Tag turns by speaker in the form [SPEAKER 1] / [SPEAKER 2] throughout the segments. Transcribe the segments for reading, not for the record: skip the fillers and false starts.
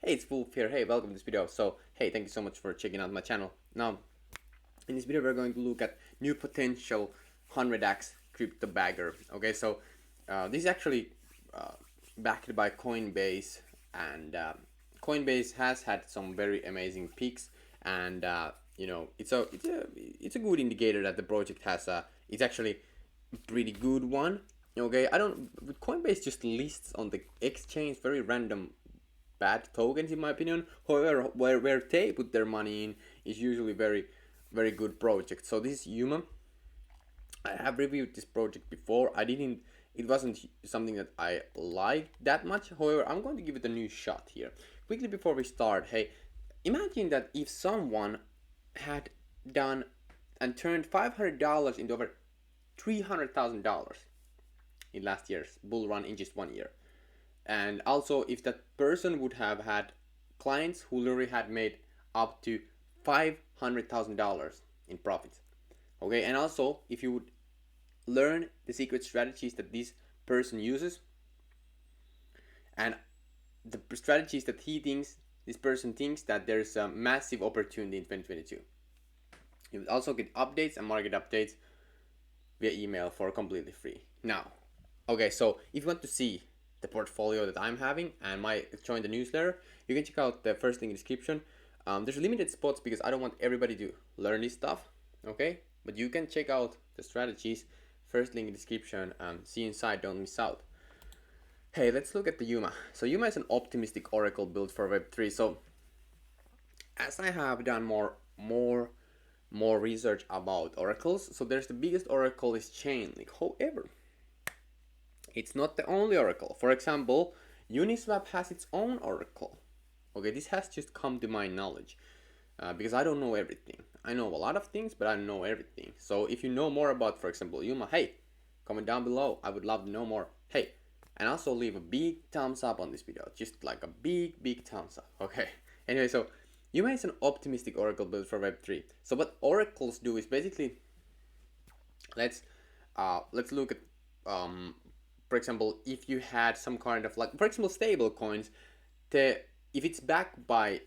[SPEAKER 1] Hey, it's Wolf here. Hey, welcome to this video. So, hey, thank you so much for checking out my channel. Now, in this video, we're going to look at new potential 100x crypto bagger. Okay, so this is actually backed by Coinbase, and Coinbase has had some very amazing peaks, and it's a good indicator that the project has it's actually a pretty good one. Okay, I don't. Coinbase just lists on the exchange very random bad tokens in my opinion. However, where they put their money in is usually very good projects. So this is Yuma. I have reviewed this project before. It wasn't something that I liked that much. However, I'm going to give it a new shot here. Quickly before we start, hey, imagine that if someone had done and turned $500 into over $300,000 in last year's bull run in just 1 year. And also, if that person would have had clients who literally had made up to $500,000 in profits. Okay, and also if you would learn the secret strategies that this person uses and the strategies that this person thinks that there's a massive opportunity in 2022. You will also get updates and market updates via email for completely free. Now, okay, so if you want to see the portfolio that I'm having and join the newsletter, you can check out the first link in the description. There's limited spots because I don't want everybody to learn this stuff, okay? But you can check out the strategies, first link in the description, see inside, don't miss out. Hey, let's look at the Yuma. So Yuma is an optimistic oracle built for Web3. So as I have done more research about oracles, so there's the biggest oracle is Chainlink. However, it's not the only oracle. For example, Uniswap has its own oracle. Okay, this has just come to my knowledge because I don't know everything. I know a lot of things, but I don't know everything. So if you know more about, for example, Yuma, hey, comment down below. I would love to know more. Hey, and also leave a big thumbs up on this video. Just like a big thumbs up. Okay. Anyway, so Yuma is an optimistic oracle built for Web3. So what oracles do is basically, let's look at for example, if you had some kind of like, for example, stable coins, if it's backed by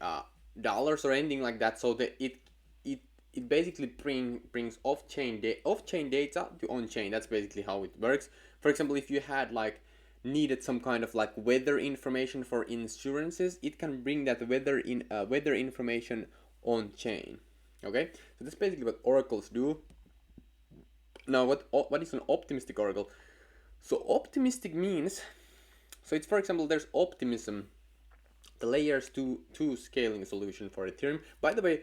[SPEAKER 1] dollars or anything like that, so that it basically brings off-chain data to on-chain. That's basically how it works. For example, if you had like needed some kind of like weather information for insurances, it can bring that weather information on-chain. Okay, so that's basically what oracles do. Now, what is an optimistic oracle? So optimistic means, so it's, for example, there's optimism, the layers 2 scaling solution for Ethereum. By the way,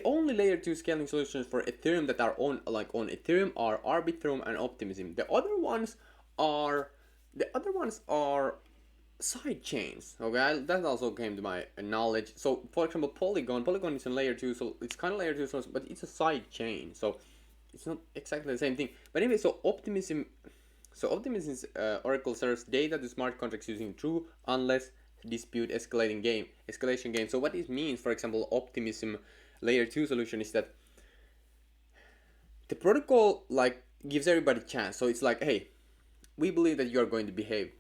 [SPEAKER 1] only layer 2 scaling solutions for Ethereum that are on Ethereum are Arbitrum and Optimism. The other ones are side chains. Okay, that also came to my knowledge. So for example, Polygon is in layer 2, so it's kind of layer 2, but it's a side chain, so it's not exactly the same thing. But anyway, so Optimism's oracle serves data to smart contracts using true unless dispute escalation game. So what this means, for example, Optimism layer 2 solution is that the protocol like gives everybody a chance. So it's like, hey, we believe that you are going to behave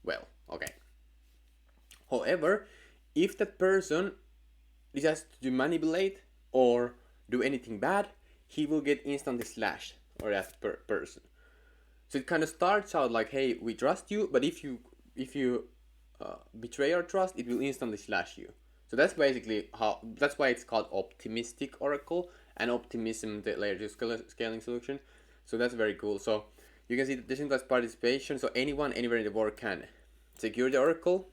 [SPEAKER 1] well. Okay. However, if that person decides to manipulate or do anything bad, he will get instantly slashed, or that person. So it kind of starts out like, hey, we trust you, but if you betray our trust, it will instantly slash you. So that's basically that's why it's called optimistic oracle, and Optimism the layer 2 scaling solution. So that's very cool. So you can see the decentralized participation. So anyone anywhere in the world can secure the oracle,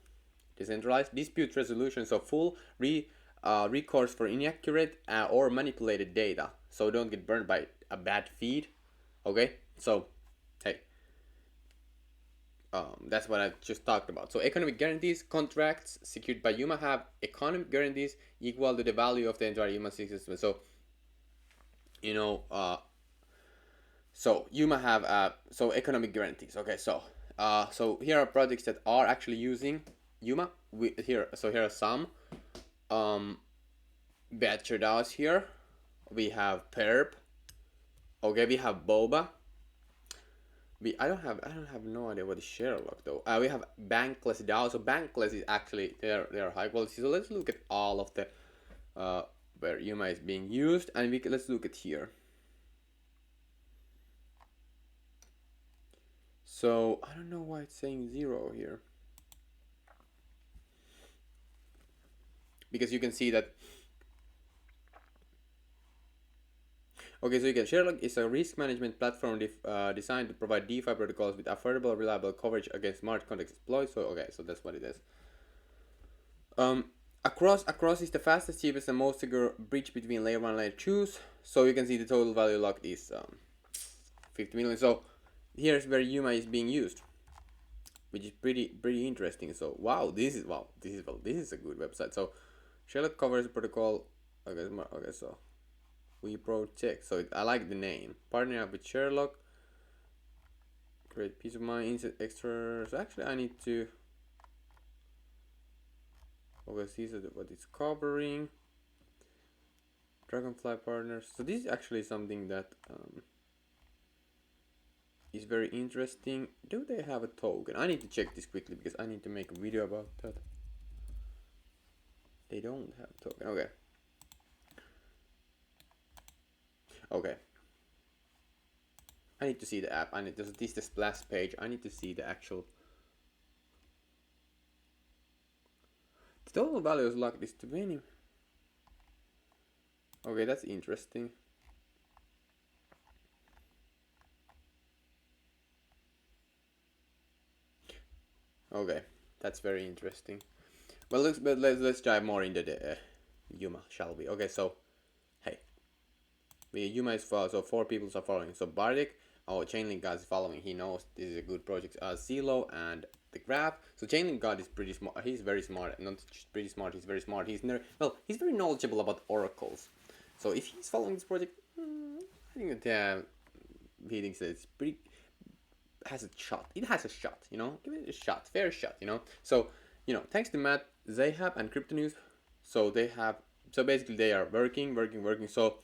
[SPEAKER 1] decentralized dispute resolution. So full recourse for inaccurate or manipulated data. So don't get burned by a bad feed. Okay, so hey, that's what I just talked about. So economic guarantees, contracts secured by Yuma have economic guarantees equal to the value of the entire Yuma system. So so Yuma have so economic guarantees. Okay, so here are projects that are actually using Yuma. Here are some. Batcher DAOs here. We have Perp. Okay, we have Boba. I don't have no idea what is Sherlock though. We have Bankless DAO. So Bankless is actually they're high quality. So let's look at all of the uh, where UMA is being used, and let's look at here. So I don't know why it's saying 0 here, because you can see that. Okay, so you can Sherlock is a risk management platform designed to provide DeFi protocols with affordable, reliable coverage against smart contract exploits. So okay, so that's what it is. Um, across is the fastest, cheapest, and most secure bridge between layer one and layer twos. So you can see the total value locked is 50 million. So here's where Yuma is being used, which is pretty interesting. So this is a good website. So Sherlock covers the protocol. Okay, so we protect. So I like the name. Partner up with Sherlock. Create peace of mind. Insert extra. So actually, I need to. Okay, these are what it's covering. Dragonfly partners. So this is actually something that is very interesting. Do they have a token? I need to check this quickly because I need to make a video about that. They don't have a token. Okay. Okay. I need to see the app. This is the splash page. I need to see the actual. The total value is locked is 20. Okay, that's interesting. Okay, that's very interesting. Well, let's dive more into the Yuma, shall we? Okay, so hey, Yuma is so 4 people are following. So Bardik, our Chainlink God is following. He knows this is a good project. Zelo and the Graph. So Chainlink God is pretty smart. He's very smart. Not just pretty smart. He's very smart. He's very knowledgeable about oracles. So if he's following this project, I think that he thinks that it's pretty has a shot. It has a shot, Give it a shot, fair shot, So, thanks to Matt Zahab and Crypto News, so basically they are working. So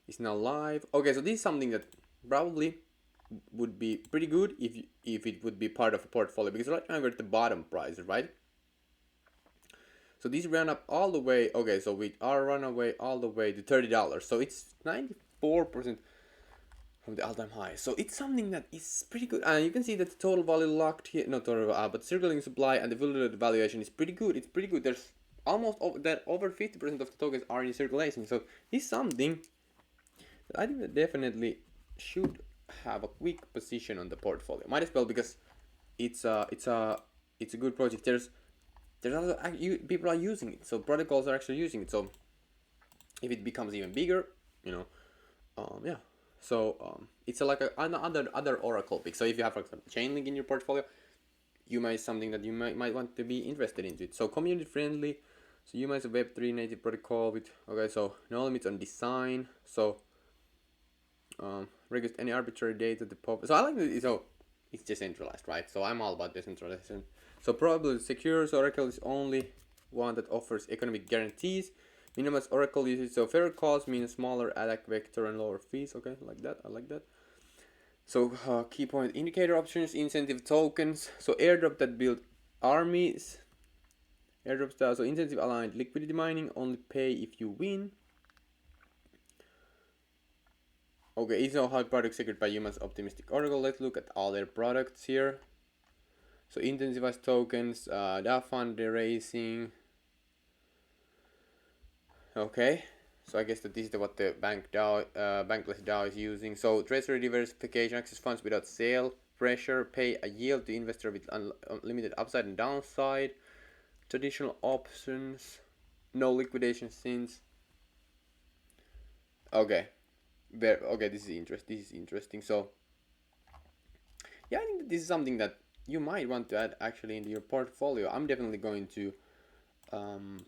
[SPEAKER 1] it's now live. Okay, so this is something that probably would be pretty good if it would be part of a portfolio, because right now we're at the bottom price, right? So these ran up all the way. Okay, so we are run away all the way to $30. So it's 94% from the all-time high. So it's something that is pretty good, and you can see that the total value locked here, not total, but circulating supply and the validated valuation is pretty good. It's pretty good. There's almost over 50% of the tokens are in circulation. So this is something that I think that definitely should have a quick position on the portfolio. Might as well, because it's a good project. There's also people are using it, so protocols are actually using it. So if it becomes even bigger, yeah. So it's like another oracle pick. So if you have, for example, Chainlink in your portfolio, Yuma is something that you might want to be interested into it. So community friendly. So Yuma is a Web3 native protocol with so no limits on design. So request any arbitrary data to pop. So I like it. So it's decentralized, right? So I'm all about decentralization. So probably secure. So Oracle is only one that offers economic guarantees. Minimize Oracle usage. So fairer cost means smaller attack vector and lower fees. Okay, like that. I like that. So key point indicator options, incentive tokens. So airdrop that build armies. Airdrop style. So incentive aligned liquidity mining. Only pay if you win. Okay, it's no hard product secured by Human's optimistic Oracle. Let's look at all their products here. So incentivized tokens, DAO fundraising. Okay, so I guess that this is what the bankless DAO is using. So treasury diversification, access funds without sale pressure, pay a yield to investor with unlimited upside and downside, traditional options, no liquidation sins. Okay, this is interesting. So yeah, I think that this is something that you might want to add actually into your portfolio. I'm definitely going to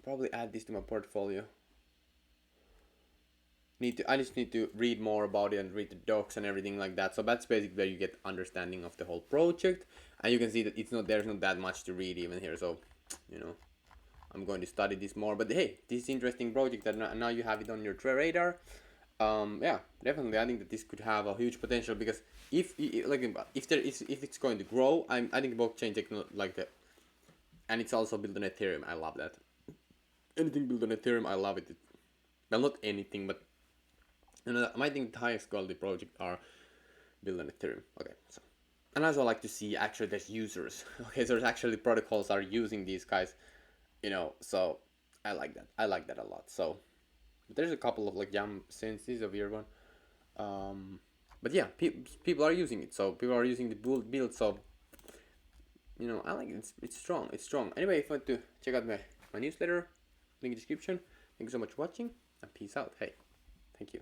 [SPEAKER 1] probably add this to my portfolio. I just need to read more about it and read the docs and everything like that. So that's basically where you get understanding of the whole project, and you can see that there's not that much to read even here. So I'm going to study this more. But hey, this is interesting project that now you have it on your radar. Yeah, definitely. I think that this could have a huge potential because like if there is if it's going to grow, I think blockchain techno like that, and it's also built on Ethereum. I love that. Anything built on Ethereum, I love it. Well, not anything, but I think the highest quality project are built on Ethereum. Okay, so and also I like to see actually there's users. Okay, so there's actually protocols are using these guys, So I like that. I like that a lot. So there's a couple of like jam since this is a weird one. But yeah, people are using it. So people are using the build. So I like it. It's strong. It's strong. Anyway, if you want to check out my newsletter, link in the description. Thank you so much for watching and peace out. Hey, thank you.